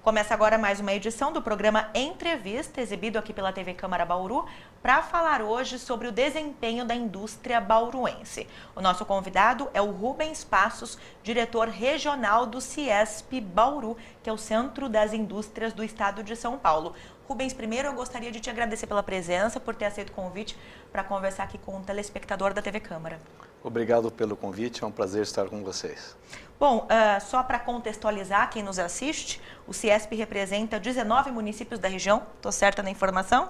Começa agora mais uma edição do programa Entrevista, exibido aqui pela TV Câmara Bauru, para falar hoje sobre o desempenho da indústria bauruense. O nosso convidado é o Rubens Passos, diretor regional do CIESP Bauru, que é o Centro das Indústrias do Estado de São Paulo. Rubens, primeiro eu gostaria de te agradecer pela presença, por ter aceito o convite para conversar aqui com o telespectador da TV Câmara. Obrigado pelo convite, é um prazer estar com vocês. Bom, só para contextualizar quem nos assiste, o CIESP representa 19 municípios da região, estou certa na informação?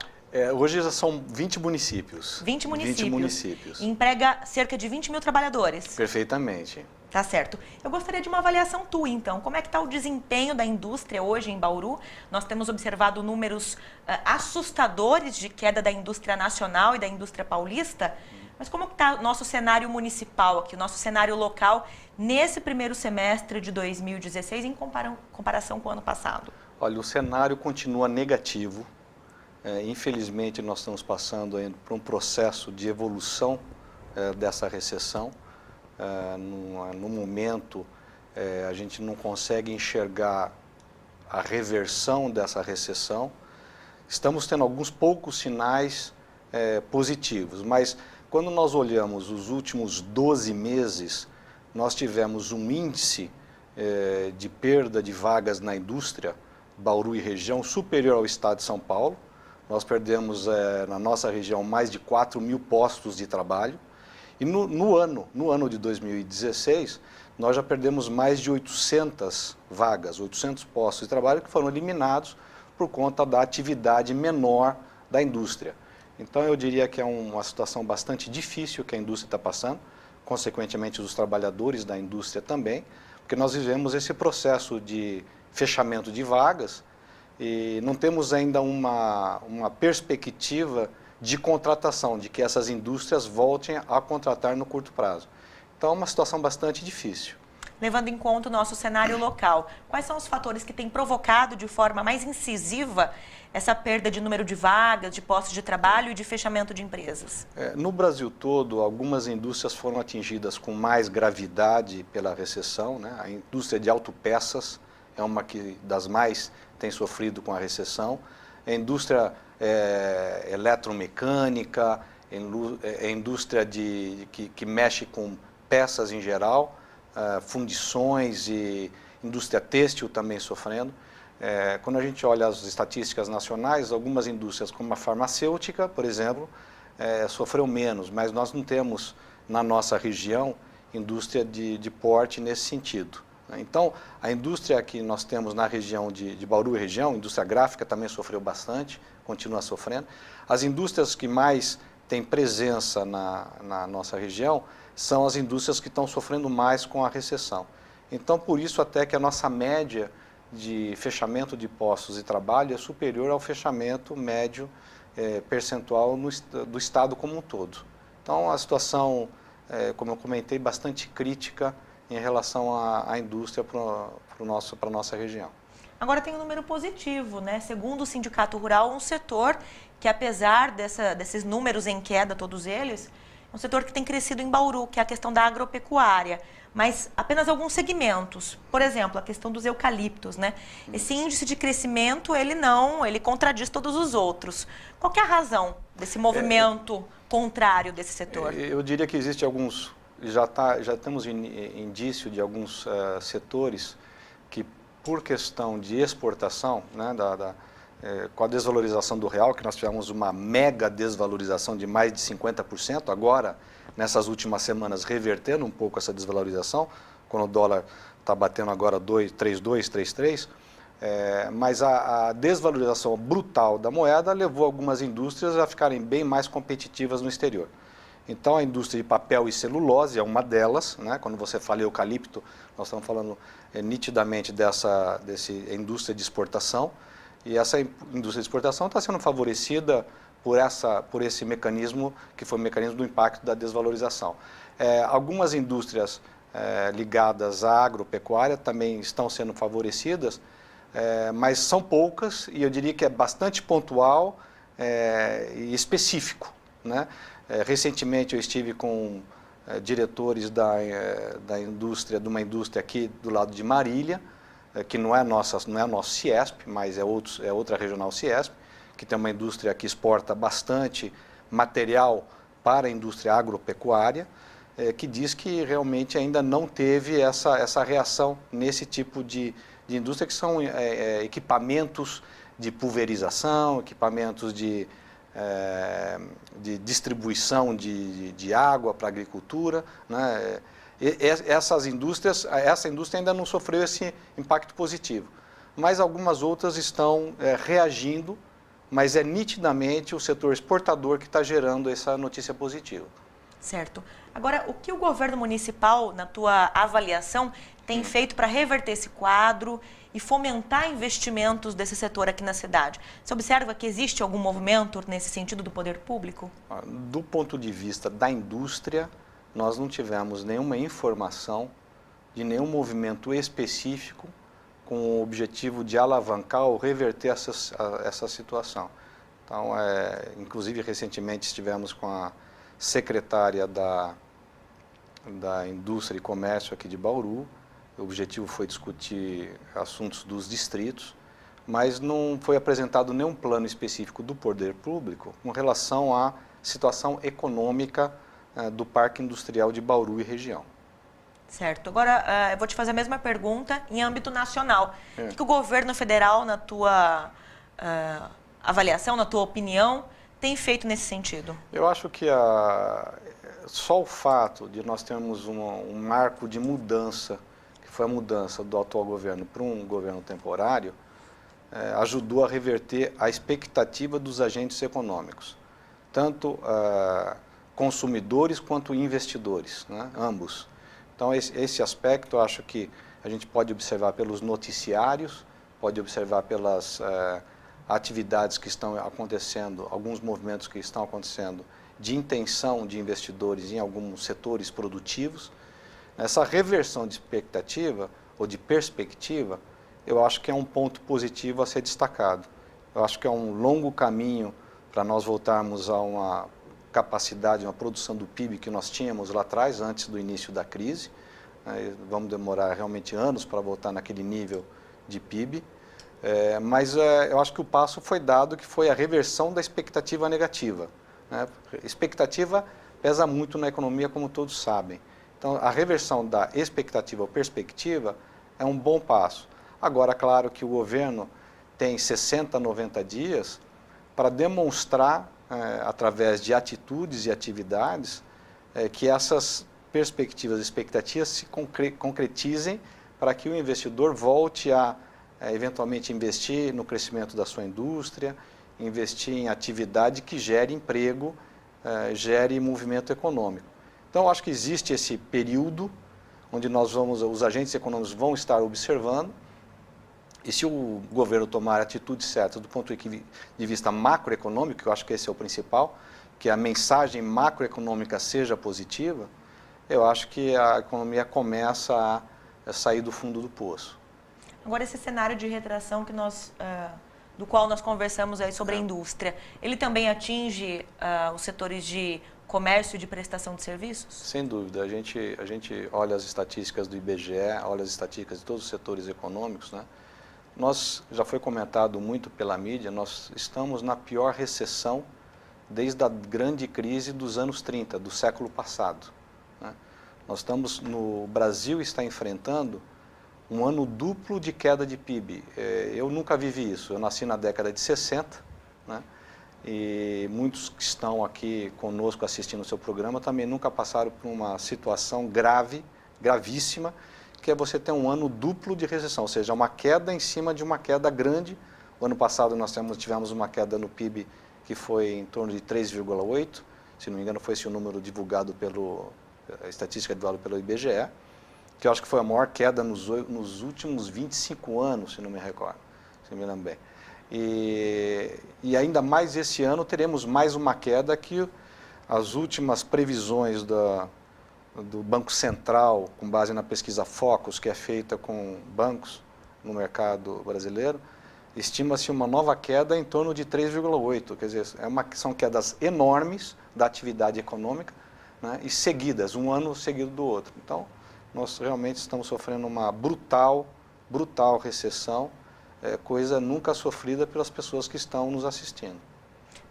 Hoje já são 20 municípios. 20 municípios. 20 municípios. E emprega cerca de 20 mil trabalhadores. Perfeitamente. Tá certo. Eu gostaria de uma avaliação tua, então. Como é que está o desempenho da indústria hoje em Bauru? Nós temos observado números assustadores de queda da indústria nacional e da indústria paulista. Mas como está o nosso cenário municipal aqui, o nosso cenário local, nesse primeiro semestre de 2016, em comparação com o ano passado? Olha, o cenário continua negativo. Infelizmente, nós estamos passando por um processo de evolução dessa recessão. No momento, a gente não consegue enxergar a reversão dessa recessão. Estamos tendo alguns poucos sinais positivos, mas quando nós olhamos os últimos 12 meses, nós tivemos um índice de perda de vagas na indústria, Bauru e região, superior ao estado de São Paulo. Nós perdemos na nossa região mais de 4 mil postos de trabalho. E no ano de 2016, nós já perdemos mais de 800 vagas, 800 postos de trabalho que foram eliminados por conta da atividade menor da indústria. Então, eu diria que é uma situação bastante difícil que a indústria está passando, consequentemente os trabalhadores da indústria também, porque nós vivemos esse processo de fechamento de vagas e não temos ainda uma perspectiva de contratação, de que essas indústrias voltem a contratar no curto prazo. Então, é uma situação bastante difícil. Levando em conta o nosso cenário local, quais são os fatores que têm provocado de forma mais incisiva essa perda de número de vagas, de postos de trabalho e de fechamento de empresas? No Brasil todo, algumas indústrias foram atingidas com mais gravidade pela recessão, né? A indústria de autopeças é uma das mais tem sofrido com a recessão. A indústria eletromecânica, a indústria que mexe com peças em geral, fundições e indústria têxtil também sofrendo. Quando a gente olha as estatísticas nacionais, algumas indústrias como a farmacêutica, por exemplo, sofreu menos, mas nós não temos na nossa região indústria de porte nesse sentido. Então, a indústria que nós temos na região de Bauru e região, a indústria gráfica também sofreu bastante, continua sofrendo. As indústrias que mais têm presença na nossa região são as indústrias que estão sofrendo mais com a recessão. Então, por isso até que a nossa média de fechamento de postos de trabalho é superior ao fechamento médio percentual do Estado como um todo. Então, a situação, como eu comentei, bastante crítica em relação à indústria para a nossa região. Agora tem um número positivo, né? Segundo o Sindicato Rural, um setor que, apesar desses números em queda, todos eles, é um setor que tem crescido em Bauru, que é a questão da agropecuária, mas apenas alguns segmentos. Por exemplo, a questão dos eucaliptos, né? Esse índice de crescimento, ele contradiz todos os outros. Qual que é a razão desse movimento contrário desse setor? Eu diria que existe alguns, já temos indício de alguns setores que, por questão de exportação, né, com a desvalorização do real, que nós tivemos uma mega desvalorização de mais de 50%, agora, nessas últimas semanas, revertendo um pouco essa desvalorização, quando o dólar está batendo agora 3,2, 3,3, mas a desvalorização brutal da moeda levou algumas indústrias a ficarem bem mais competitivas no exterior. Então, a indústria de papel e celulose é uma delas, né? Quando você fala eucalipto, nós estamos falando nitidamente dessa indústria de exportação, e essa indústria de exportação está sendo favorecida por esse mecanismo, que foi o mecanismo do impacto da desvalorização. Algumas indústrias ligadas à agropecuária também estão sendo favorecidas, mas são poucas, e eu diria que é bastante pontual e específico, né? Recentemente eu estive com diretores da indústria, de uma indústria aqui do lado de Marília, que não é o nosso CIESP, mas é outra regional CIESP, que tem uma indústria que exporta bastante material para a indústria agropecuária, que diz que realmente ainda não teve essa reação nesse tipo de indústria, que são equipamentos de pulverização, equipamentos de distribuição de água para a agricultura, né? Essa indústria ainda não sofreu esse impacto positivo, mas algumas outras estão reagindo, mas é nitidamente o setor exportador que está gerando essa notícia positiva. Certo. Agora, o que o governo municipal, na tua avaliação, tem feito para reverter esse quadro e fomentar investimentos desse setor aqui na cidade? Você observa que existe algum movimento nesse sentido do poder público? Do ponto de vista da indústria, nós não tivemos nenhuma informação de nenhum movimento específico com o objetivo de alavancar ou reverter essa situação. Então, inclusive, recentemente estivemos com a secretária da Indústria e Comércio aqui de Bauru. O objetivo foi discutir assuntos dos distritos, mas não foi apresentado nenhum plano específico do poder público com relação à situação econômica do Parque Industrial de Bauru e região. Certo. Agora, eu vou te fazer a mesma pergunta em âmbito nacional. O que o governo federal, na tua avaliação, na tua opinião, tem feito nesse sentido? Eu acho que só o fato de nós termos um marco de mudança, que foi a mudança do atual governo para um governo temporário, ajudou a reverter a expectativa dos agentes econômicos, tanto consumidores quanto investidores, né? Ambos. Então, esse aspecto eu acho que a gente pode observar pelos noticiários, pode observar pelas atividades que estão acontecendo, alguns movimentos que estão acontecendo de intenção de investidores em alguns setores produtivos. Essa reversão de expectativa ou de perspectiva, eu acho que é um ponto positivo a ser destacado. Eu acho que é um longo caminho para nós voltarmos a uma capacidade, uma produção do PIB que nós tínhamos lá atrás, antes do início da crise. Vamos demorar realmente anos para voltar naquele nível de PIB. Mas eu acho que o passo foi dado, que foi a reversão da expectativa negativa, né? Expectativa pesa muito na economia, como todos sabem. Então, a reversão da expectativa ou perspectiva é um bom passo. Agora, claro que o governo tem 60, 90 dias para demonstrar, através de atitudes e atividades, que essas perspectivas e expectativas se concretizem para que o investidor volte a eventualmente investir no crescimento da sua indústria, investir em atividade que gere emprego, gere movimento econômico. Então, acho que existe esse período onde os agentes econômicos vão estar observando, e se o governo tomar atitudes certas do ponto de vista macroeconômico, que eu acho que esse é o principal, que a mensagem macroeconômica seja positiva, eu acho que a economia começa a sair do fundo do poço. Agora, esse cenário de retração do qual nós conversamos aí sobre a indústria, ele também atinge os setores de comércio e de prestação de serviços? Sem dúvida. A gente olha as estatísticas do IBGE, olha as estatísticas de todos os setores econômicos, né? Já foi comentado muito pela mídia, nós estamos na pior recessão desde a grande crise dos anos 30, do século passado, né? O Brasil está enfrentando um ano duplo de queda de PIB. Eu nunca vivi isso, eu nasci na década de 60, né? E muitos que estão aqui conosco assistindo o seu programa também nunca passaram por uma situação gravíssima, que é você ter um ano duplo de recessão, ou seja, uma queda em cima de uma queda grande. O ano passado nós tivemos uma queda no PIB que foi em torno de 3,8%, se não me engano foi esse o número divulgado a estatística divulgada pelo IBGE, que eu acho que foi a maior queda nos últimos 25 anos, se não me recordo, se me lembro bem. E ainda mais esse ano teremos mais uma queda que as últimas previsões do Banco Central, com base na pesquisa Focus, que é feita com bancos no mercado brasileiro, estima-se uma nova queda em torno de 3,8%. Quer dizer, são quedas enormes da atividade econômica, né, e seguidas, um ano seguido do outro. Então, nós realmente estamos sofrendo uma brutal brutal recessão, coisa nunca sofrida pelas pessoas que estão nos assistindo.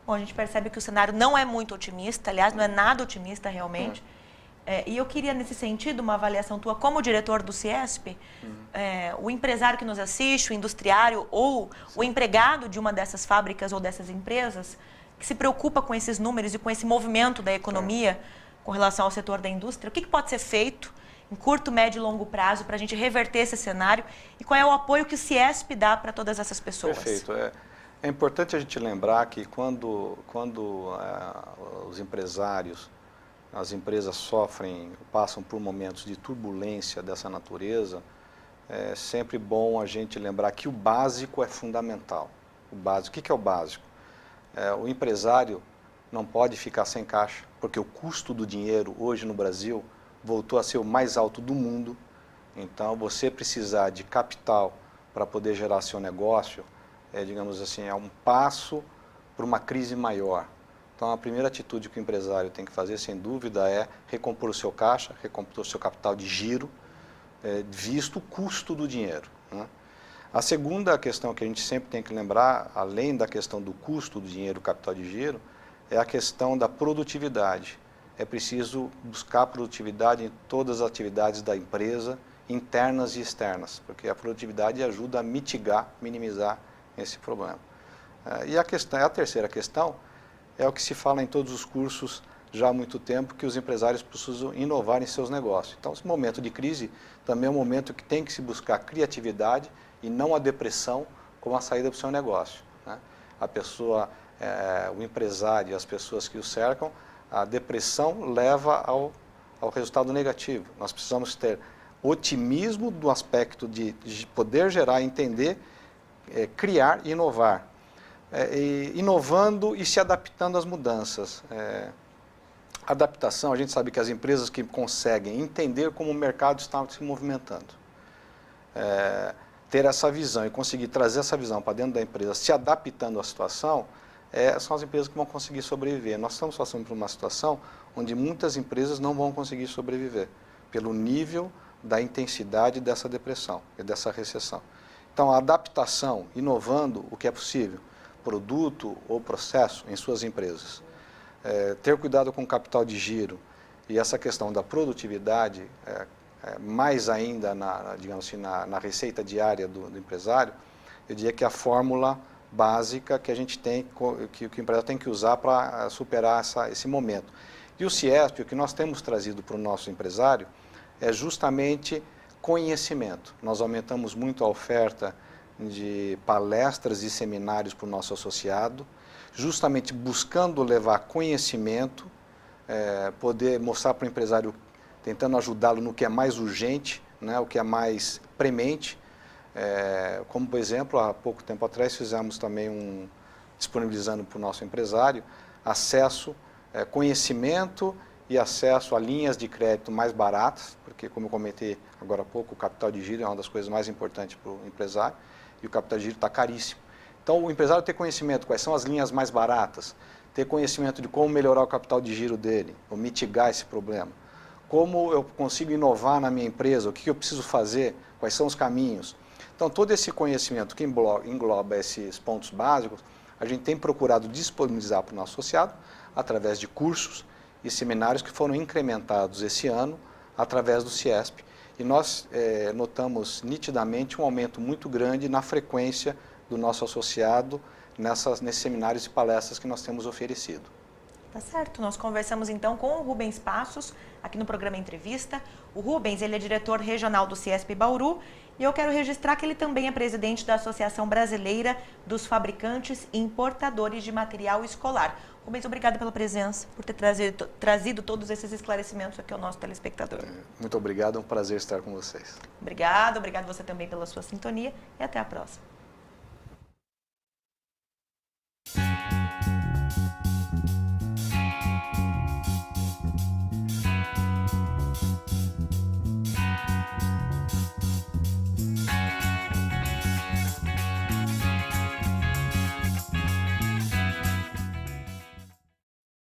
Bom, a gente percebe que o cenário não é muito otimista, aliás, não é nada otimista realmente. E eu queria, nesse sentido, uma avaliação tua como diretor do CIESP, o empresário que nos assiste, o industriário ou o empregado de uma dessas fábricas ou dessas empresas, que se preocupa com esses números e com esse movimento da economia com relação ao setor da indústria, o que pode ser feito em curto, médio e longo prazo para a gente reverter esse cenário e qual é o apoio que o CIESP dá para todas essas pessoas? Perfeito. É importante a gente lembrar que quando os empresários, as empresas passam por momentos de turbulência dessa natureza, é sempre bom a gente lembrar que o básico é fundamental. O básico, o que é o básico? O empresário não pode ficar sem caixa, porque o custo do dinheiro hoje no Brasil voltou a ser o mais alto do mundo. Então, você precisar de capital para poder gerar seu negócio, digamos assim, é um passo para uma crise maior. Então, a primeira atitude que o empresário tem que fazer, sem dúvida, é recompor o seu caixa, recompor o seu capital de giro, visto o custo do dinheiro, né? A segunda questão que a gente sempre tem que lembrar, além da questão do custo do dinheiro, capital de giro, é a questão da produtividade. É preciso buscar produtividade em todas as atividades da empresa, internas e externas, porque a produtividade ajuda a mitigar, minimizar esse problema. E a terceira questão é o que se fala em todos os cursos já há muito tempo, que os empresários precisam inovar em seus negócios. Então, esse momento de crise também é um momento que tem que se buscar criatividade e não a depressão como a saída para o seu negócio, né? A pessoa, o empresário, as pessoas que o cercam, a depressão leva ao resultado negativo. Nós precisamos ter otimismo do aspecto de poder gerar, entender, criar e inovar. Inovando e se adaptando às mudanças. Adaptação, a gente sabe que as empresas que conseguem entender como o mercado está se movimentando, ter essa visão e conseguir trazer essa visão para dentro da empresa, se adaptando à situação, são as empresas que vão conseguir sobreviver. Nós estamos passando por uma situação onde muitas empresas não vão conseguir sobreviver, pelo nível da intensidade dessa depressão e dessa recessão. Então, a adaptação, inovando o que é possível, produto ou processo em suas empresas, ter cuidado com o capital de giro e essa questão da produtividade, mais ainda digamos assim, na receita diária do empresário, eu diria que a fórmula básica que a gente tem, que o empresário tem que usar para superar esse momento. E o CIESP, o que nós temos trazido para o nosso empresário é justamente conhecimento. Nós aumentamos muito a oferta de palestras e seminários para o nosso associado, justamente buscando levar conhecimento, poder mostrar para o empresário, tentando ajudá-lo no que é mais urgente, né, o que é mais premente. Como, por exemplo, há pouco tempo atrás fizemos também disponibilizando para o nosso empresário acesso, conhecimento e acesso a linhas de crédito mais baratas, porque, como eu comentei agora há pouco, o capital de giro é uma das coisas mais importantes para o empresário e o capital de giro está caríssimo. Então, o empresário ter conhecimento quais são as linhas mais baratas, ter conhecimento de como melhorar o capital de giro dele, ou mitigar esse problema, como eu consigo inovar na minha empresa, o que eu preciso fazer, quais são os caminhos. Então, todo esse conhecimento que engloba esses pontos básicos, a gente tem procurado disponibilizar para o nosso associado através de cursos e seminários que foram incrementados esse ano através do CIESP. E nós notamos nitidamente um aumento muito grande na frequência do nosso associado nesses seminários e palestras que nós temos oferecido. Tá certo, nós conversamos então com o Rubens Passos, aqui no programa Entrevista. O Rubens, ele é diretor regional do CIESP Bauru e eu quero registrar que ele também é presidente da Associação Brasileira dos Fabricantes e Importadores de Material Escolar. Rubens, obrigada pela presença, por ter trazido todos esses esclarecimentos aqui ao nosso telespectador. Muito obrigado, é um prazer estar com vocês. Obrigado você também pela sua sintonia e até a próxima.